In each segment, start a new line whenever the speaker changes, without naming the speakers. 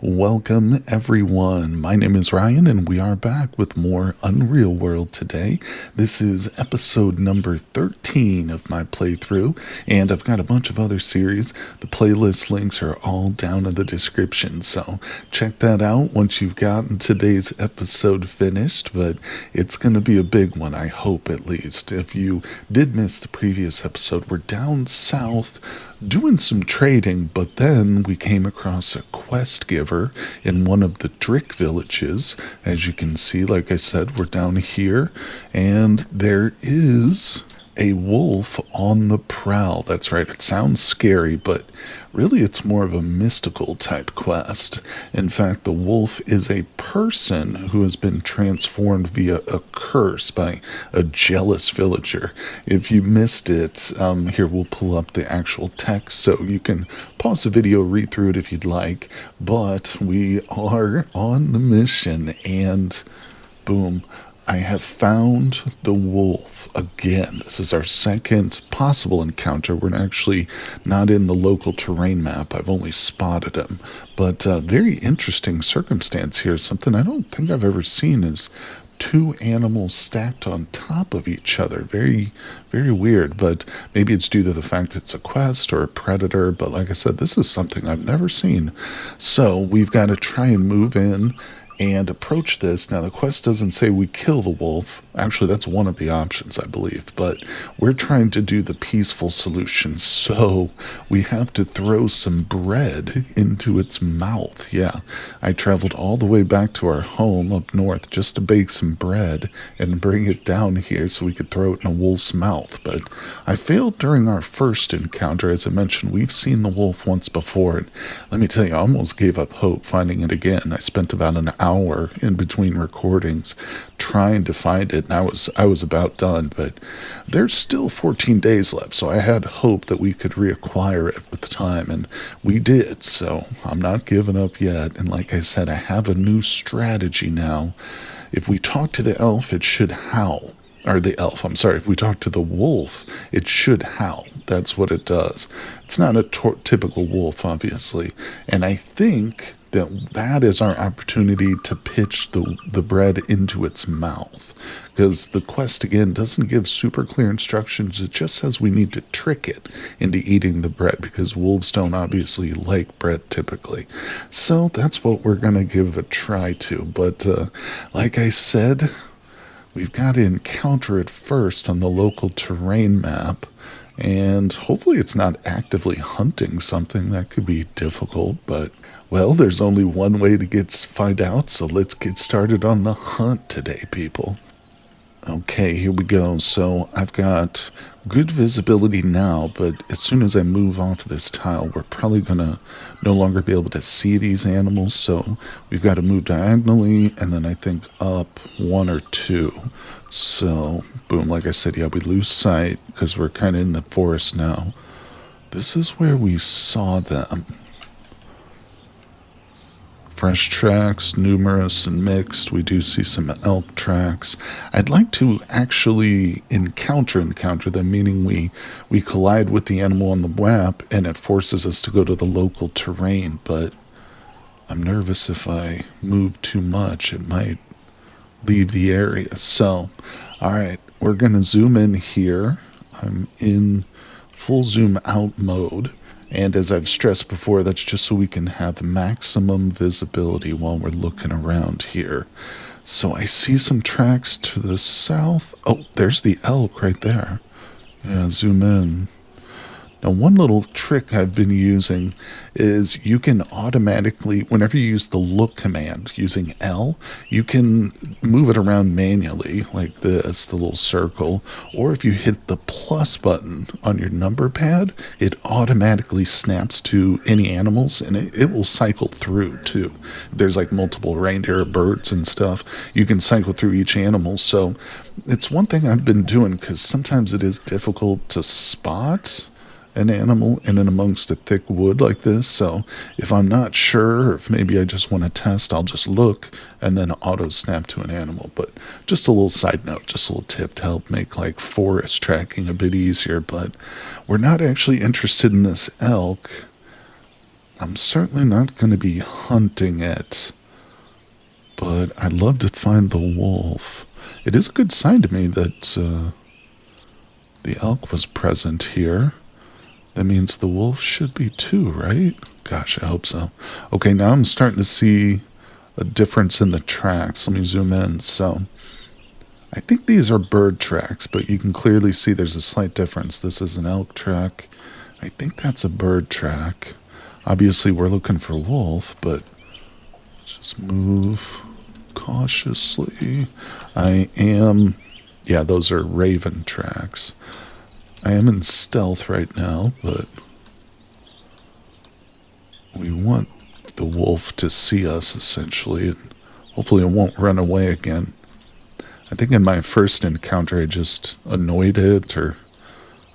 Welcome everyone. My name is Ryan and we are back with more Unreal World today. This is episode number 13 of my playthrough, and I've got a bunch of other series. The playlist links are all down in the description, so check that out once you've gotten today's episode finished, but it's going to be a big one, I hope at least. If you did miss the previous episode, we're down south doing some trading, but then we came across a quest giver in one of the Drick villages. As you can see, like I said, we're down here, and there is a wolf on the prowl. That's right, it sounds scary, but really it's more of a mystical type quest. In fact, the wolf is a person who has been transformed via a curse by a jealous villager. If you missed it, here we'll pull up the actual text so you can pause the video, read through it if you'd like, but we are on the mission, and boom, I have found the wolf again. This is our second possible encounter. We're actually not in the local terrain map. I've only spotted him. But very interesting circumstance here. Something I don't think I've ever seen is two animals stacked on top of each other. Very, very weird, but maybe it's due to the fact it's a quest or a predator. But like I said, this is something I've never seen. So we've got to try and move in and approach this. Now, the quest doesn't say we kill the wolf. Actually, that's one of the options, I believe. But we're trying to do the peaceful solution. So we have to throw some bread into its mouth. Yeah, I traveled all the way back to our home up north just to bake some bread and bring it down here so we could throw it in a wolf's mouth. But I failed during our first encounter. As I mentioned, we've seen the wolf once before. And let me tell you, I almost gave up hope finding it again. I spent about an hour in between recordings trying to find it, and I was about done, but there's still 14 days left, so I had hope that we could reacquire it with time, and we did. So I'm not giving up yet. And like I said, I have a new strategy now. If we talk to the elf, it should howl. Or the elf, I'm sorry. If we talk to the wolf, it should howl. That's what it does. It's not a typical wolf, obviously, and I think that is our opportunity to pitch the bread into its mouth, because the quest again doesn't give super clear instructions. It just says we need to trick it into eating the bread, because wolves don't obviously like bread typically. So that's what we're gonna give a try to. But like I said, we've got to encounter it first on the local terrain map, and hopefully it's not actively hunting something. That could be difficult, but well, there's only one way to find out, so let's get started on the hunt today, people. Okay, here we go. So I've got good visibility now, but as soon as I move off this tile, we're probably going to no longer be able to see these animals, so we've got to move diagonally, and then I think up one or two. So, boom, like I said, yeah, we lose sight because we're kind of in the forest now. This is where we saw them. Fresh tracks, numerous and mixed. We do see some elk tracks. I'd like to actually encounter them, meaning we collide with the animal on the map and it forces us to go to the local terrain, but I'm nervous if I move too much, it might leave the area. So, alright, we're going to zoom in here. I'm in full zoom out mode. And as I've stressed before, that's just so we can have maximum visibility while we're looking around here. So I see some tracks to the south. Oh, there's the elk right there. Yeah, zoom in. Now, one little trick I've been using is you can automatically, whenever you use the look command using L, you can move it around manually like this, the little circle, or if you hit the plus button on your number pad, it automatically snaps to any animals, and it will cycle through too. There's like multiple reindeer, birds and stuff. You can cycle through each animal, so it's one thing I've been doing because sometimes it is difficult to spot an animal in and amongst a thick wood like this. So if I'm not sure, or if maybe I just want to test, I'll just look and then auto snap to an animal. But just a little side note, just a little tip to help make like forest tracking a bit easier. But we're not actually interested in this elk. I'm certainly not going to be hunting it, but I'd love to find the wolf. It is a good sign to me that the elk was present here. That means the wolf should be too, right? Gosh, I hope so. Okay, now I'm starting to see a difference in the tracks. Let me zoom in. So I think these are bird tracks, but you can clearly see there's a slight difference. This is an elk track. I think that's a bird track. Obviously, we're looking for wolf, but just move cautiously. Yeah, those are raven tracks. I am in stealth right now, but we want the wolf to see us, essentially, and hopefully it won't run away again. I think in my first encounter I just annoyed it, or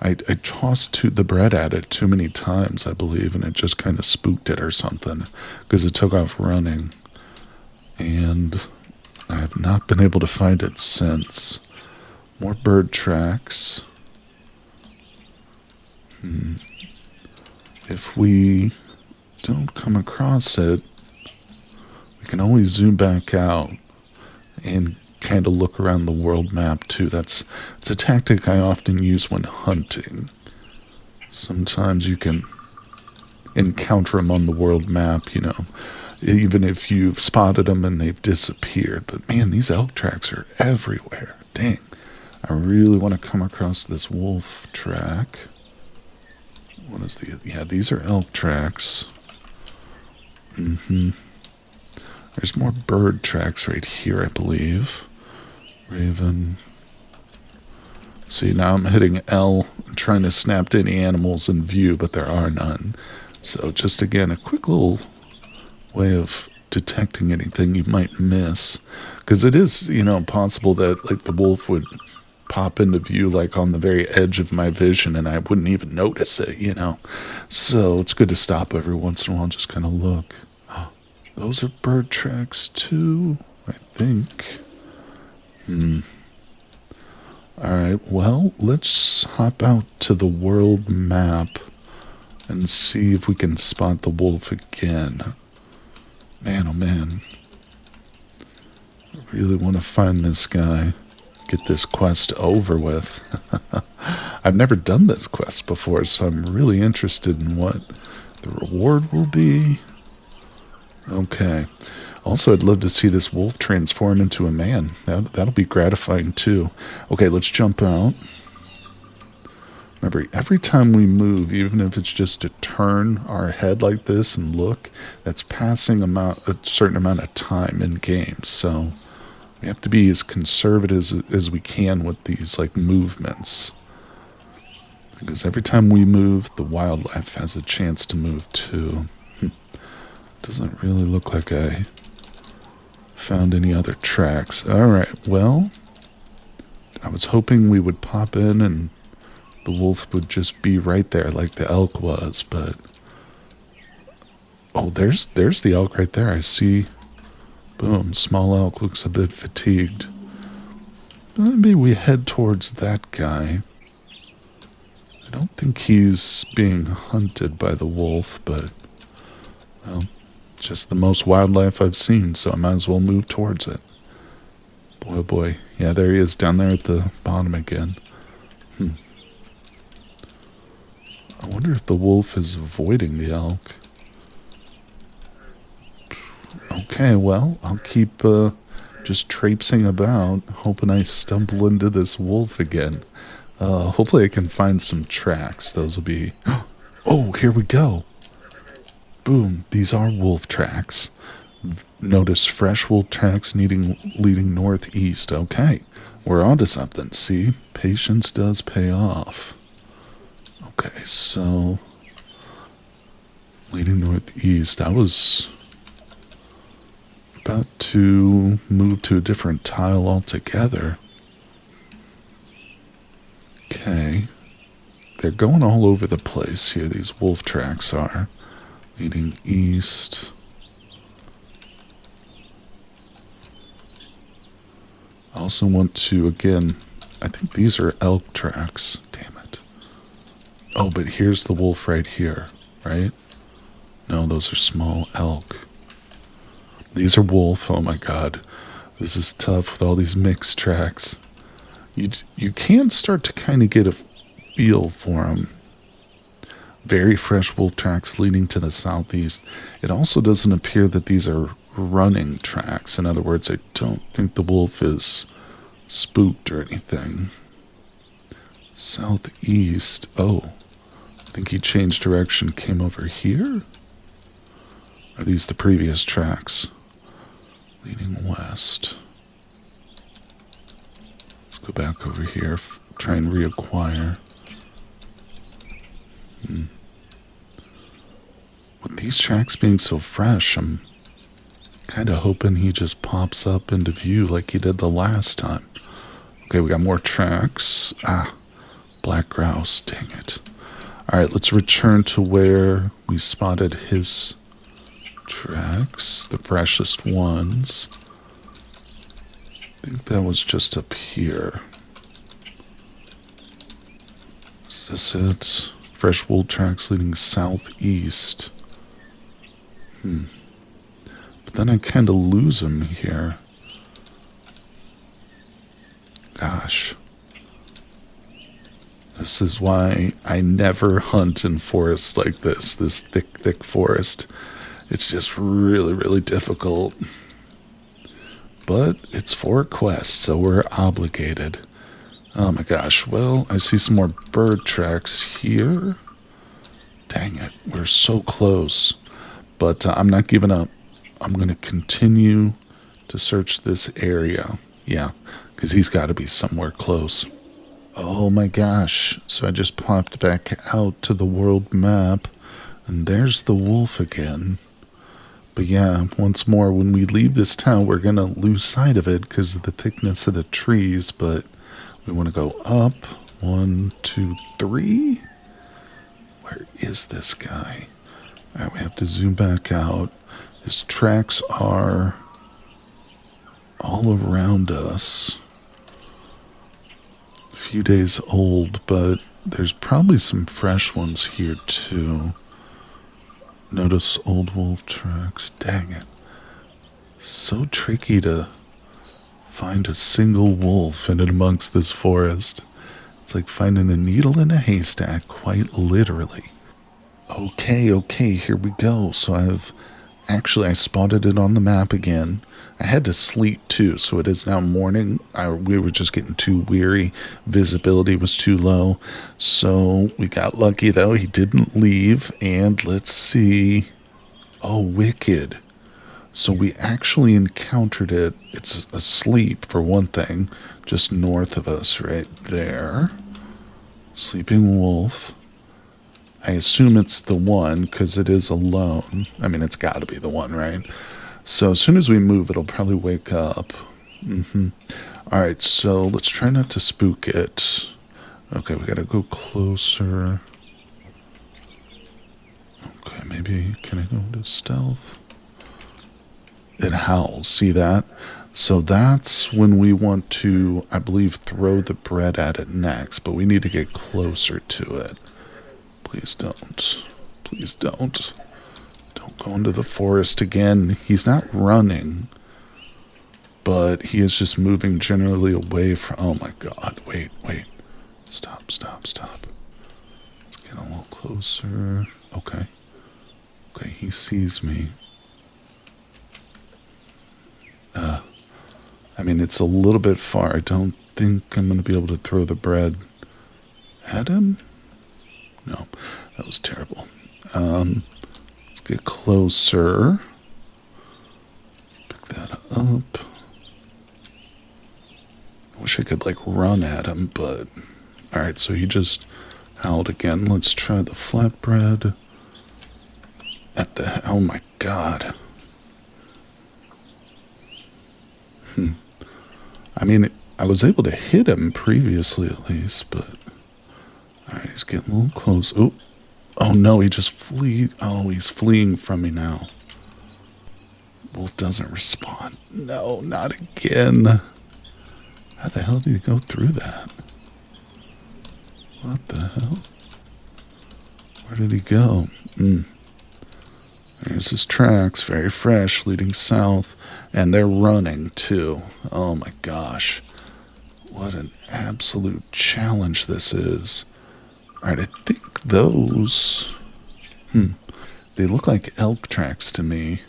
I tossed the bread at it too many times, I believe, and it just kind of spooked it or something, because it took off running. And I have not been able to find it since. More bird tracks. If we don't come across it, we can always zoom back out and kind of look around the world map too. It's a tactic I often use when hunting. Sometimes you can encounter them on the world map, even if you've spotted them and they've disappeared. But man, these elk tracks are everywhere. Dang. I really want to come across this wolf track. What is yeah, these are elk tracks. There's more bird tracks right here, I believe. Raven. See, now I'm hitting L and trying to snap to any animals in view, but there are none. So just again, a quick little way of detecting anything you might miss. Because it is, possible that like the wolf would pop into view like on the very edge of my vision and I wouldn't even notice it, So it's good to stop every once in a while and just kind of look. Those are bird tracks too, I think. Alright, well, let's hop out to the world map and see if we can spot the wolf again. Man, oh man. I really want to find this guy. Get this quest over with. I've never done this quest before, so I'm really interested in what the reward will be. Okay. Also, I'd love to see this wolf transform into a man. That'll be gratifying too. Okay, let's jump out. Remember, every time we move, even if it's just to turn our head like this and look, that's passing a certain amount of time in game. So we have to be as conservative as we can with these movements. Because every time we move, the wildlife has a chance to move too. Doesn't really look like I found any other tracks. Alright, well, I was hoping we would pop in and the wolf would just be right there like the elk was, but oh, there's the elk right there. I see. Boom, small elk looks a bit fatigued. Maybe we head towards that guy. I don't think he's being hunted by the wolf, but well, just the most wildlife I've seen, so I might as well move towards it. Boy, oh boy. Yeah, there he is down there at the bottom again. I wonder if the wolf is avoiding the elk. Okay, well, I'll keep just traipsing about, hoping I stumble into this wolf again. Hopefully I can find some tracks. Those will be... Oh, here we go. Boom, these are wolf tracks. Notice fresh wolf tracks leading northeast. Okay, we're onto something. See, patience does pay off. Okay, so leading northeast. I was about to move to a different tile altogether. Okay, they're going all over the place here. These wolf tracks are leading east. I also want to, again, I think these are elk tracks. Damn it. Oh, but here's the wolf right here, right? No, those are small elk. These are wolf. Oh my god. This is tough with all these mixed tracks. You can start to kind of get a feel for them. Very fresh wolf tracks leading to the southeast. It also doesn't appear that these are running tracks. In other words, I don't think the wolf is spooked or anything. Southeast. Oh, I think he changed direction, came over here? Are these the previous tracks? Leading west. Let's go back over here, try and reacquire. With these tracks being so fresh, I'm kind of hoping he just pops up into view like he did the last time. Okay, we got more tracks. Black grouse, dang it. Alright, let's return to where we spotted his tracks, the freshest ones. I think that was just up here. Is this it? Fresh wool tracks leading southeast. But then I kind of lose him here. Gosh. This is why I never hunt in forests like this thick forest. It's just really, really difficult. But it's for a quest, so we're obligated. Oh my gosh, well, I see some more bird tracks here. Dang it, we're so close. But I'm not giving up. I'm going to continue to search this area. Yeah, because he's got to be somewhere close. Oh my gosh, so I just popped back out to the world map, and there's the wolf again. But yeah, once more, when we leave this town, we're going to lose sight of it because of the thickness of the trees, but we want to go up. 1, 2, 3. Where is this guy? Alright, we have to zoom back out. His tracks are all around us. A few days old, but there's probably some fresh ones here too. Notice old wolf tracks. Dang it. So tricky to find a single wolf in and amongst this forest. It's like finding a needle in a haystack, quite literally. Okay, here we go. So I spotted it on the map again. I had to sleep too, so it is now morning. We were just getting too weary. Visibility was too low. So we got lucky though. He didn't leave. And let's see. Oh, wicked. So we actually encountered it. It's asleep for one thing. Just north of us right there. Sleeping wolf. I assume it's the one because it is alone. I mean, it's got to be the one, right? So as soon as we move, it'll probably wake up. All right, so let's try not to spook it. Okay, we got to go closer. Okay, maybe can I go to stealth? It howls. See that? So that's when we want to, I believe, throw the bread at it next, but we need to get closer to it. Please don't. Please don't. Don't go into the forest again. He's not running, but he is just moving generally away from... Oh my god, wait. Stop. Let's get a little closer. Okay, he sees me. I mean, it's a little bit far. I don't think I'm going to be able to throw the bread at him. No, that was terrible. Let's get closer. Pick that up. I wish I could, run at him, but... Alright, so he just howled again. Let's try the flatbread. Oh my god. I mean, I was able to hit him previously at least, but... Alright, he's getting a little close. Oh no, he just flee. Oh, he's fleeing from me now. Wolf doesn't respond. No, not again. How the hell did he go through that? What the hell? Where did he go? There's his tracks, very fresh, leading south. And they're running, too. Oh my gosh. What an absolute challenge this is. Alright, I think those... They look like elk tracks to me.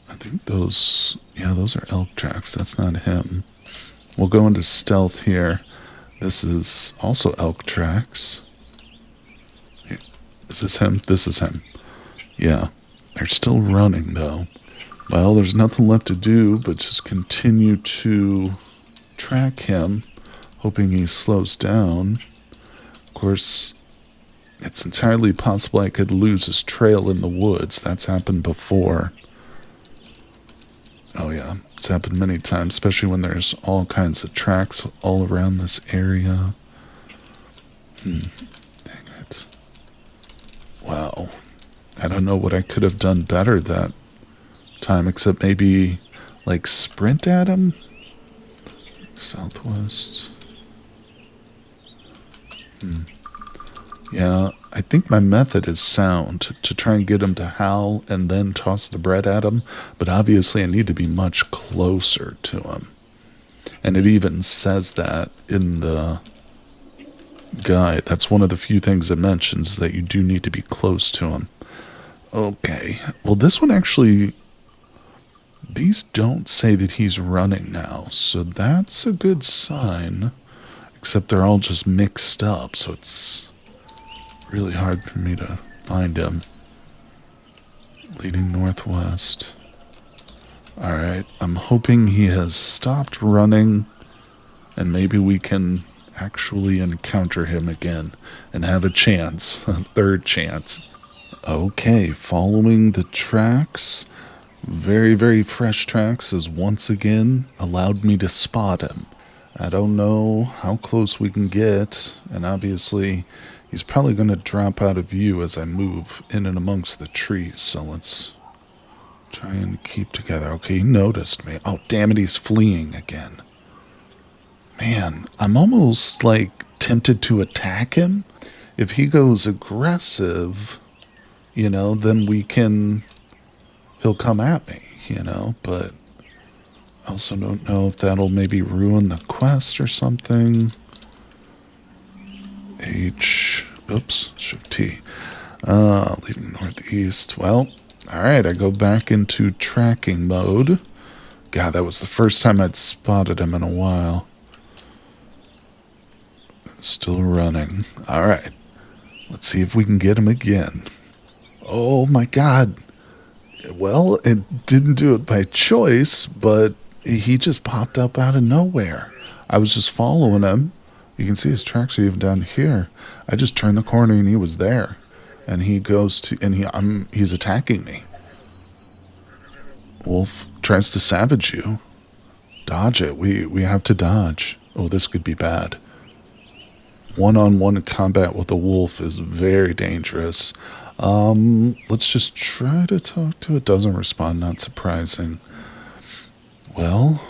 I think those... Yeah, those are elk tracks. That's not him. We'll go into stealth here. This is also elk tracks. Is this him? This is him. Yeah. They're still running, though. Well, there's nothing left to do but just continue to track him, hoping he slows down. Of course, it's entirely possible I could lose his trail in the woods. That's happened before. Oh, yeah. It's happened many times, especially when there's all kinds of tracks all around this area. Dang it. Wow. I don't know what I could have done better that time, except maybe, like, sprint at him? Southwest. Yeah, I think my method is sound, to try and get him to howl and then toss the bread at him, but obviously I need to be much closer to him. And it even says that in the guide. That's one of the few things it mentions, that you do need to be close to him. Okay, well this one actually, these don't say that he's running now, so that's a good sign, except they're all just mixed up, so it's really hard for me to find him. Leading northwest. Alright, I'm hoping he has stopped running, and maybe we can actually encounter him again and have a chance, a third chance. Okay, following the tracks, very, very fresh tracks, has once again allowed me to spot him. I don't know how close we can get, and obviously he's probably going to drop out of view as I move in and amongst the trees, so let's try and keep together. Okay, he noticed me. Oh, damn it, he's fleeing again. Man, I'm almost, like, tempted to attack him. If he goes aggressive, you know, then he'll come at me, you know, but I also don't know if that'll maybe ruin the quest or something. Shift T. Leading northeast. Well, alright, I go back into tracking mode. God, that was the first time I'd spotted him in a while. Still running. Alright, let's see if we can get him again. Oh my god. Well, it didn't do it by choice, but he just popped up out of nowhere. I was just following him. You can see his tracks are even down here. I just turned the corner and he was there. And he goes to, and he's attacking me. Wolf tries to savage you. Dodge it. We have to dodge. Oh, this could be bad. One-on-one combat with a wolf is very dangerous. Let's just try to talk to it. Doesn't respond, not surprising. Well,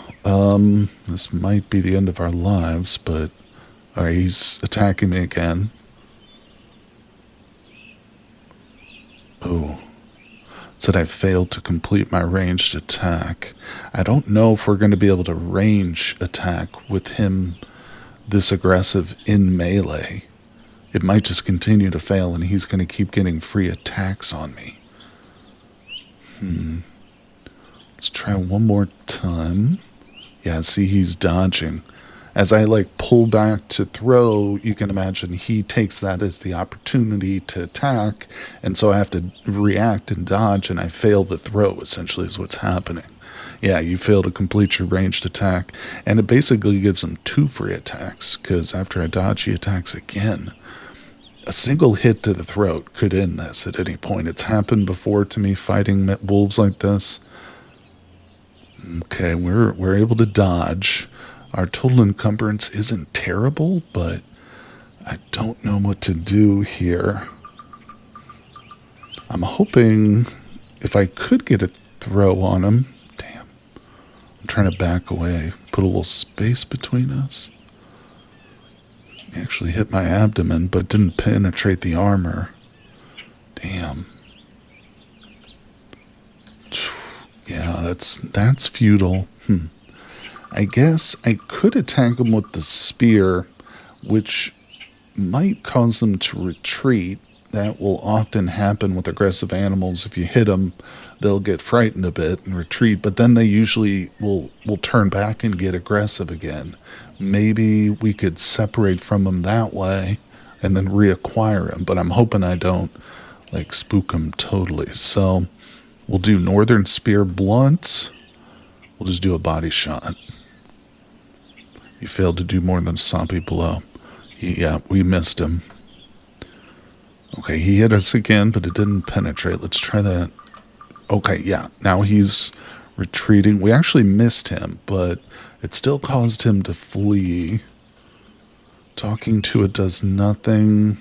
this might be the end of our lives, but alright, he's attacking me again. Oh, it said I failed to complete my ranged attack. I don't know if we're going to be able to range attack with him this aggressive in melee. It might just continue to fail and he's going to keep getting free attacks on me. Let's try one more time. Yeah, see, he's dodging. As I pull back to throw, you can imagine he takes that as the opportunity to attack, and so I have to react and dodge, and I fail the throw, essentially, is what's happening. Yeah, you fail to complete your ranged attack, and it basically gives him 2 free attacks, because after I dodge, he attacks again. A single hit to the throat could end this at any point. It's happened before to me fighting wolves like this. Okay, we're able to dodge. Our total encumbrance isn't terrible, but I don't know what to do here. I'm hoping if I could get a throw on him. Damn. I'm trying to back away. Put a little space between us. He actually hit my abdomen, but didn't penetrate the armor. Damn. Yeah, that's futile. I guess I could attack him with the spear, which might cause them to retreat. That will often happen with aggressive animals. If you hit them, they'll get frightened a bit and retreat, but then they usually will turn back and get aggressive again. Maybe we could separate from them that way and then reacquire him, but I'm hoping I don't like spook him totally. So we'll do Northern Spear Blunt. We'll just do a body shot. He failed to do more than a Soppy Blow. Yeah, we missed him. Okay, he hit us again, but it didn't penetrate. Let's try that. Okay, yeah, now he's retreating. We actually missed him, but it still caused him to flee. Talking to it does nothing.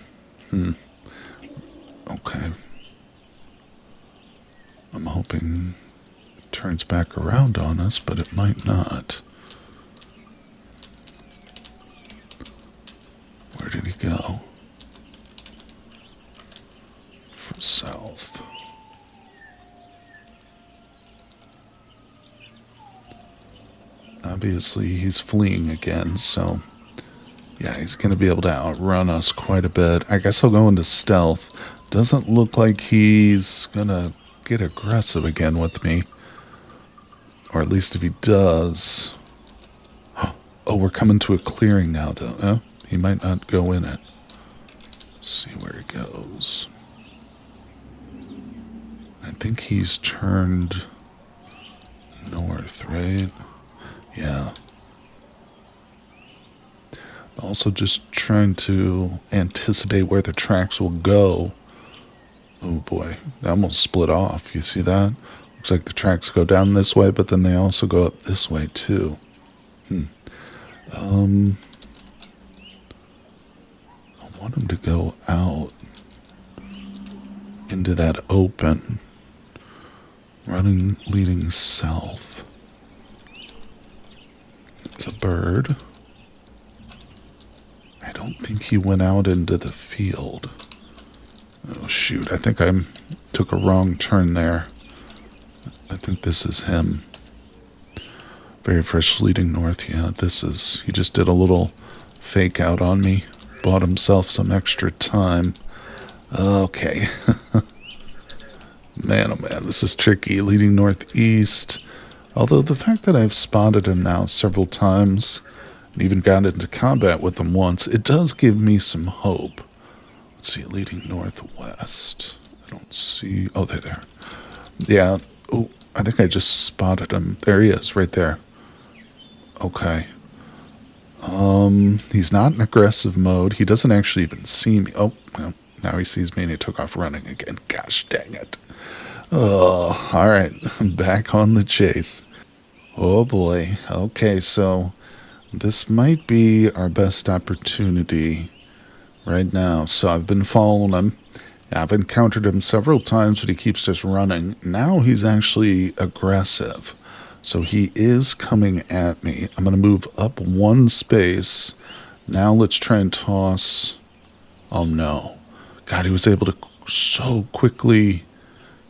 Okay. I'm hoping it turns back around on us, but it might not. Where did he go? For south. Obviously, he's fleeing again, so yeah, he's going to be able to outrun us quite a bit. I guess I'll go into stealth. Doesn't look like he's going to get aggressive again with me. Or at least if he does. Oh, we're coming to a clearing now, though. Oh, he might not go in it. Let's see where he goes. I think he's turned north, right? Yeah. Also just trying to anticipate where the tracks will go. Oh boy, they almost split off. You see that? Looks like the tracks go down this way, but then they also go up this way too. I want him to go out into that open, leading south. It's a bird. I don't think he went out into the field. Oh shoot, I think I took a wrong turn there. I think this is him. Very fresh leading north, yeah, he just did a little fake out on me. Bought himself some extra time. Okay. Man, oh man, this is tricky. Leading northeast. Although the fact that I've spotted him now several times and even got into combat with him once, it does give me some hope. Let's see, leading northwest. I don't see... Oh, there. Yeah. Oh, I think I just spotted him. There he is, right there. Okay. He's not in aggressive mode. He doesn't actually even see me. Oh, well, now he sees me and he took off running again. Gosh dang it. Oh, all right. I'm back on the chase. Oh boy. Okay, so this might be our best opportunity right now. So I've been following him. I've encountered him several times, but he keeps just running. Now he's actually aggressive. So he is coming at me. I'm going to move up one space. Now let's try and toss. Oh no. God, he was able to so quickly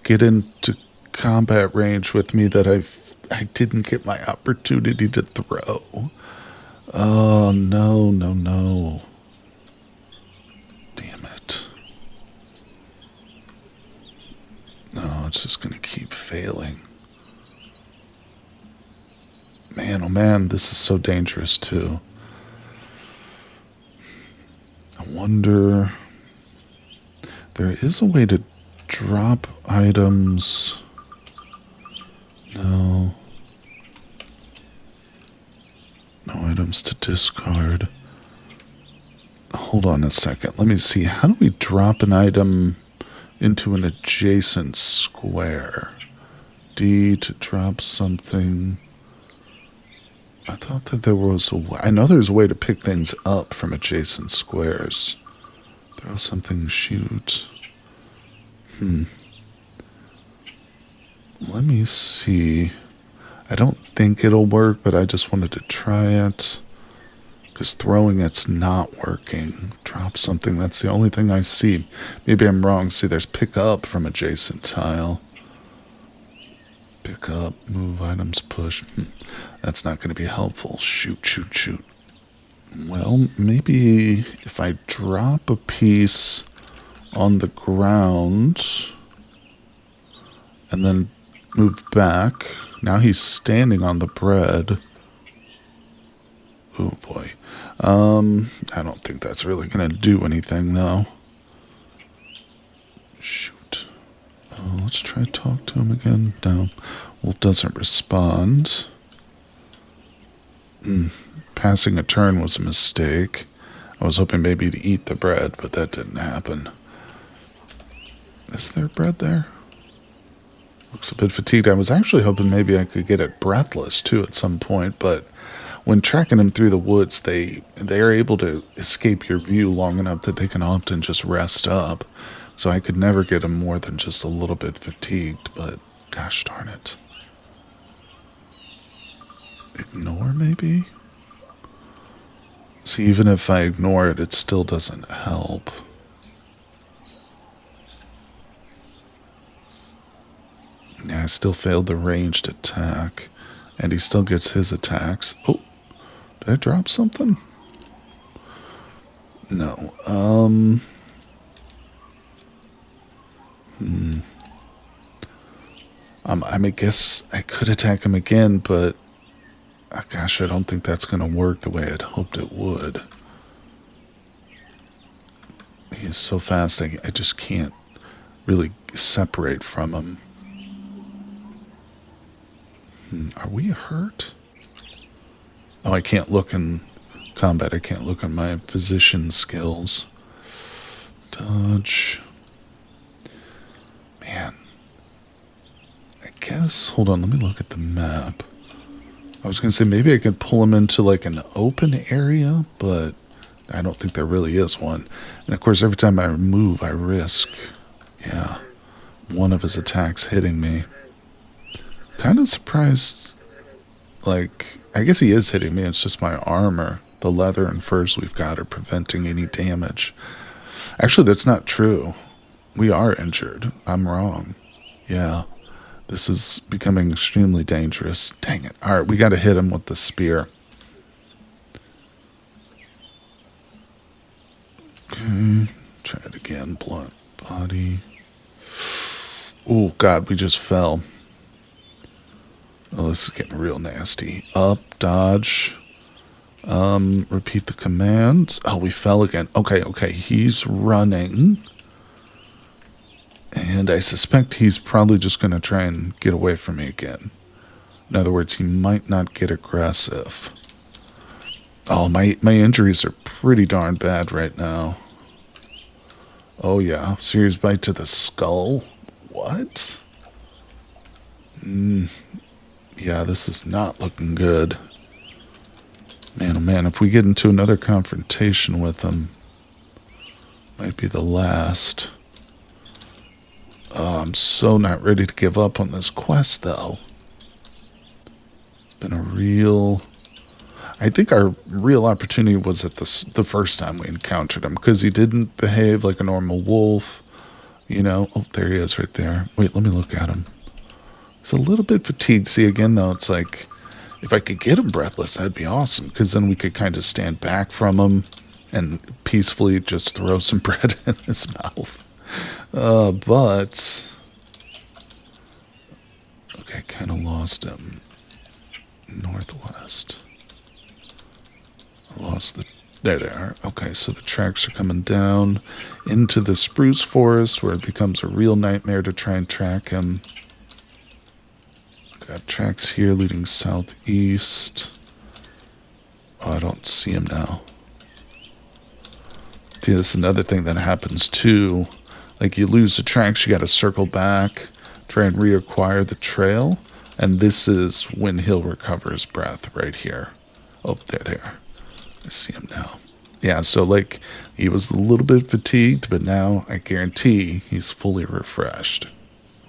get into combat range with me that I didn't get my opportunity to throw. Oh, no. Damn it. No, it's just going to keep failing. Man, oh man, this is so dangerous too. I wonder... There is a way to drop items. No. No items to discard. Hold on a second. Let me see. How do we drop an item into an adjacent square? D to drop something. I thought that there was a way. I know there's a way to pick things up from adjacent squares. Throw something, shoot. Let me see. I don't think it'll work, but I just wanted to try it. Because throwing it's not working. Drop something, that's the only thing I see. Maybe I'm wrong. See, there's pick up from adjacent tile. Pick up, move items, push. That's not going to be helpful. Shoot, shoot, shoot. Well, maybe if I drop a piece on the ground and then move back. Now he's standing on the bread. Oh boy. I don't think that's really going to do anything though. Shoot. Let's try to talk to him again. No. Wolf doesn't respond. Passing a turn was a mistake. I was hoping maybe to eat the bread, but that didn't happen. Is there bread there? Looks a bit fatigued. I was actually hoping maybe I could get it breathless too at some point, but when tracking them through the woods, they're able to escape your view long enough that they can often just rest up. So I could never get them more than just a little bit fatigued, but gosh darn it. Ignore maybe? See, even if I ignore it, it still doesn't help. Yeah, I still failed the ranged attack. And he still gets his attacks. Oh, did I drop something? No. I guess I could attack him again, but gosh, I don't think that's going to work the way I'd hoped it would. He is so fast, I just can't really separate from him. Are we hurt? Oh, I can't look in combat. I can't look on my physician skills. Dodge. Man. I guess, hold on, let me look at the map. I was going to say maybe I could pull him into like an open area, but I don't think there really is one. And of course, every time I move, I risk, one of his attacks hitting me. Kind of surprised, like, I guess he is hitting me, it's just my armor. The leather and furs we've got are preventing any damage. Actually, that's not true. We are injured. I'm wrong. Yeah. This is becoming extremely dangerous. Dang it. Alright, we gotta hit him with the spear. Okay. Try it again. Blunt body. Oh, God, we just fell. Oh, this is getting real nasty. Up, dodge. Repeat the commands. Oh, we fell again. Okay, he's running. And I suspect he's probably just going to try and get away from me again. In other words, he might not get aggressive. Oh, my injuries are pretty darn bad right now. Oh, yeah. Serious bite to the skull? What? Yeah, this is not looking good. Man, oh man, if we get into another confrontation with him, might be the last. Oh, I'm so not ready to give up on this quest, though. It's been a real... I think our real opportunity was at the first time we encountered him, because he didn't behave like a normal wolf. You know, oh, there he is right there. Wait, let me look at him. He's a little bit fatigued. See, again, though, it's like, if I could get him breathless, that'd be awesome, because then we could kind of stand back from him and peacefully just throw some bread in his mouth. But... Okay, kind of lost him. Northwest. I lost the... There they are. Okay, so the tracks are coming down into the spruce forest, where it becomes a real nightmare to try and track him. Got tracks here leading southeast. Oh, I don't see him now. See, this is another thing that happens too. Like, you lose the tracks, you got to circle back, try and reacquire the trail, and this is when he'll recover his breath right here. Oh, there. I see him now. Yeah, so like, he was a little bit fatigued, but now I guarantee he's fully refreshed.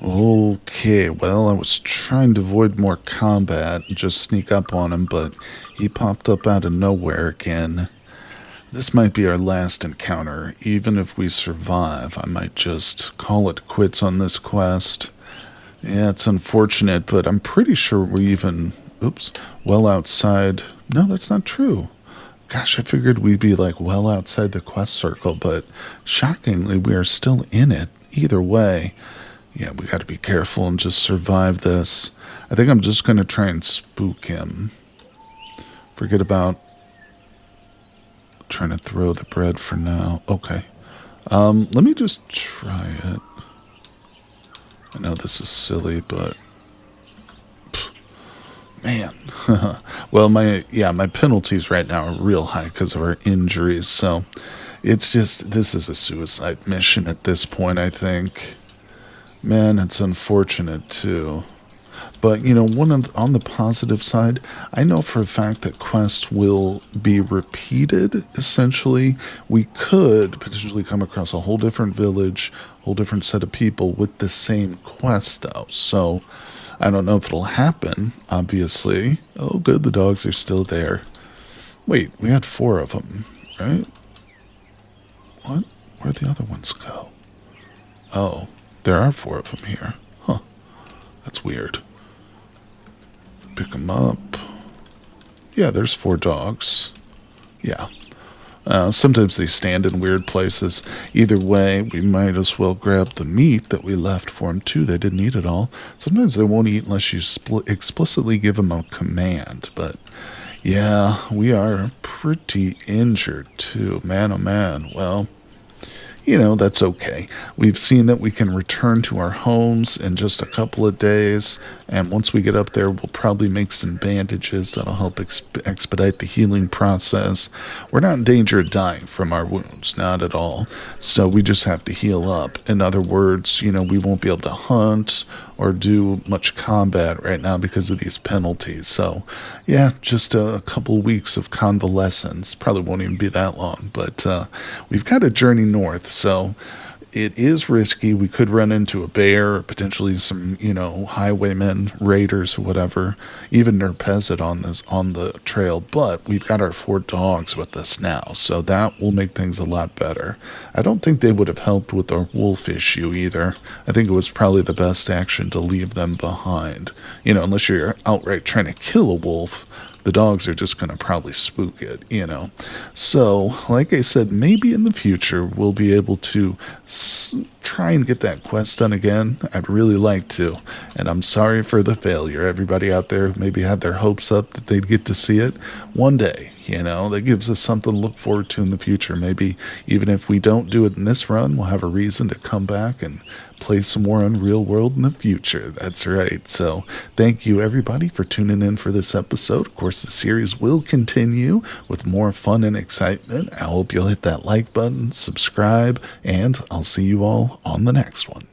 Okay, well, I was trying to avoid more combat and just sneak up on him, but he popped up out of nowhere again. This might be our last encounter. Even if we survive, I might just call it quits on this quest. Yeah, it's unfortunate, but I'm pretty sure we're even, oops, well outside. No, that's not true. Gosh, I figured we'd be like well outside the quest circle, but shockingly, we are still in it. Either way, yeah, we got to be careful and just survive this. I think I'm just going to try and spook him. Forget about trying to throw the bread for now. Okay. Let me just try it. I know this is silly, but man. Well, my penalties right now are real high because of our injuries, so it's just this is a suicide mission at this point, I think. Man, it's unfortunate too. But on the positive side, I know for a fact that quests will be repeated. Essentially, we could potentially come across a whole different village, whole different set of people with the same quest, though. So I don't know if it'll happen. Obviously, oh, good, the dogs are still there. Wait, we had 4 of them, right? What? Where'd the other ones go? Oh, there are 4 of them here. Huh? That's weird. Pick them up. Yeah, there's 4 dogs. Yeah. Sometimes they stand in weird places. Either way, we might as well grab the meat that we left for them, too. They didn't eat it all. Sometimes they won't eat unless you explicitly give them a command. But, yeah, we are pretty injured, too. Man, oh man. Well, that's okay. We've seen that we can return to our homes in just a couple of days, and once we get up there, we'll probably make some bandages that'll help expedite the healing process. We're not in danger of dying from our wounds, not at all. So we just have to heal up. In other words, we won't be able to hunt or do much combat right now because of these penalties. So, yeah, just a couple weeks of convalescence. Probably won't even be that long, but we've got to journey north. So it is risky. We could run into a bear, or potentially some, highwaymen, raiders, or whatever, even Nerpezet on the trail. But we've got our 4 dogs with us now, so that will make things a lot better. I don't think they would have helped with our wolf issue either. I think it was probably the best action to leave them behind. Unless you're outright trying to kill a wolf, the dogs are just going to probably spook it. So, like I said, maybe in the future we'll be able to try and get that quest done again. I'd really like to. And I'm sorry for the failure. Everybody out there maybe had their hopes up that they'd get to see it one day. That gives us something to look forward to in the future. Maybe even if we don't do it in this run, we'll have a reason to come back and play some more Unreal World in the future. That's right. So thank you, everybody, for tuning in for this episode. Of course, the series will continue with more fun and excitement. I hope you'll hit that like button, subscribe, and I'll see you all on the next one.